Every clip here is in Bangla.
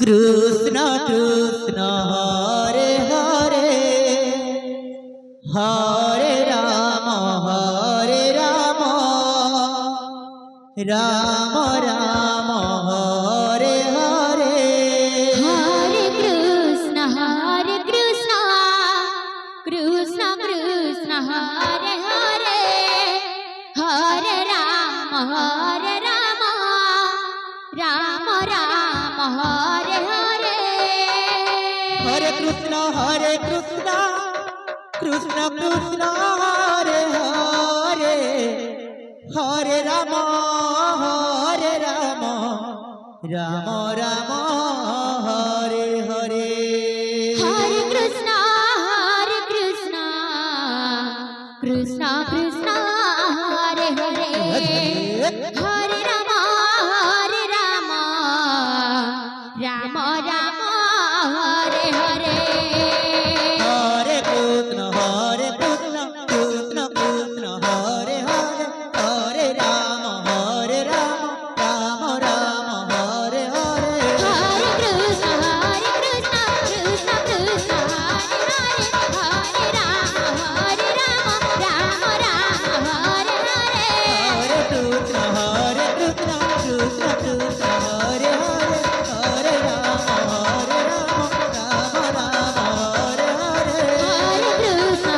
কৃষ্ণ কৃষ্ণ হরে হরে হরে রাম রাম রাম হরে হরে হরে কৃষ্ণ কৃষ্ণ কৃষ্ণ হরে হরে হরে রাম রাম রাম হরে হরে হরে কৃষ্ণ কৃষ্ণ কৃষ্ণ হরে হরে হরে রাম রাম রাম হরে হরে হরে কৃষ্ণ কৃষ্ণ কৃষ্ণ হরে হরে হরে রাম রাম রাম হরে হরে হরে কৃষ্ণ কৃষ্ণ কৃষ্ণ হরে হরে হরে রাম রাম রাম হরে হরে হরে কৃষ্ণ কৃষ্ণ কৃষ্ণ হরে হরে হরে রাম রাম হরে হরে হরে কৃষ্ণ কৃষ্ণ কৃষ্ণ হরে হরে হরে রাম রাম হরে হরে হরে কৃষ্ণ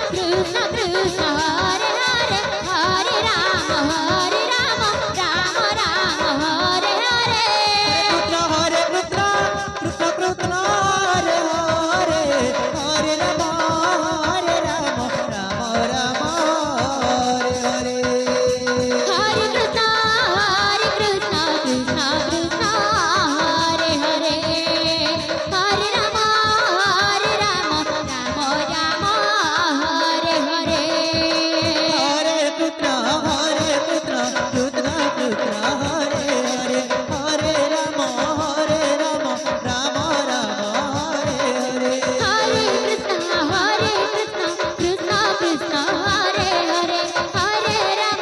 কৃষ্ণ কৃষ্ণ হরে হরে হরে রাম রাম হরে হরে কৃষ্ণ কৃষ্ণ হরে হরে হরে রাম রাম হরে হরে হরে কৃষ্ণ কৃষ্ণ কৃষ্ণ হরে হরে হরে রাম রাম হরে হরে হরে কৃষ্ণ কৃষ্ণ কৃষ্ণ হরে হরে হরে রাম রাম হরে হরে হরে কৃষ্ণ কৃষ্ণ কৃষ্ণ হরে হরে হরে রাম রাম হরে হরে কৃষ্ণ কৃষ্ণ হরে হরে হরে রাম রাম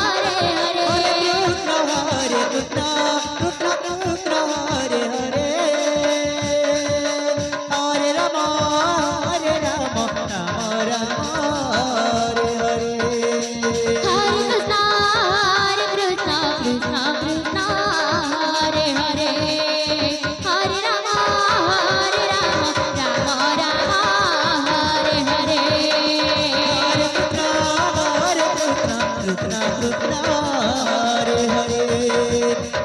হরে হরে হরে কৃষ্ণ কৃষ্ণ কৃষ্ণ হরে হরে হরে রাম রাম হরে হরে হরে কৃষ্ণ কৃষ্ণ হরে হরে হরে রাম রাম হরে হরে হরে কৃষ্ণ কৃষ্ণ কৃষ্ণ হরে হরে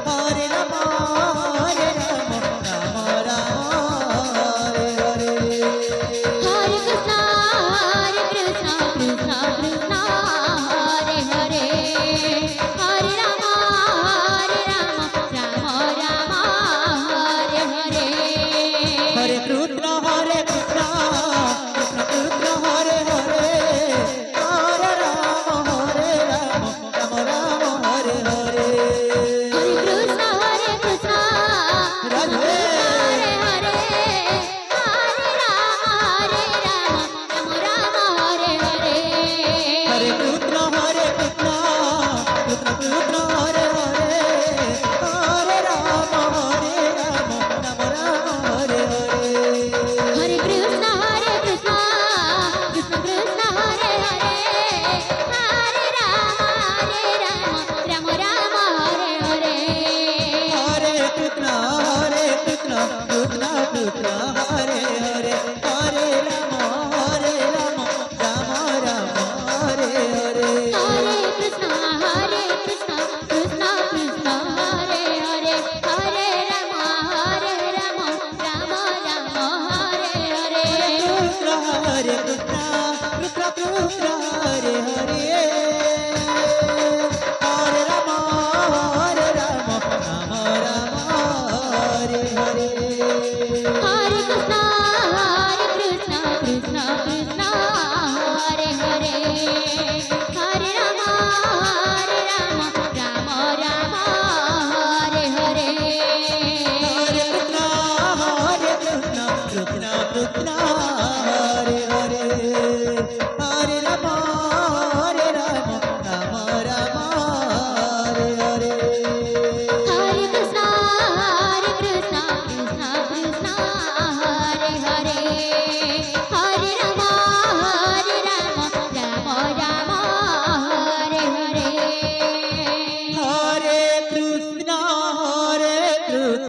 হরে রাম রাম হরে হরে হরে কৃষ্ণ কৃষ্ণ কৃষ্ণ হরে হরে হরে রাম রাম হরে হরে হরে কৃষ্ণ কৃষ্ণ রাধে হরে হরে হরে রাম রাম হরে হরে হরে কৃষ্ণ কৃষ্ণ কৃষ্ণ হরে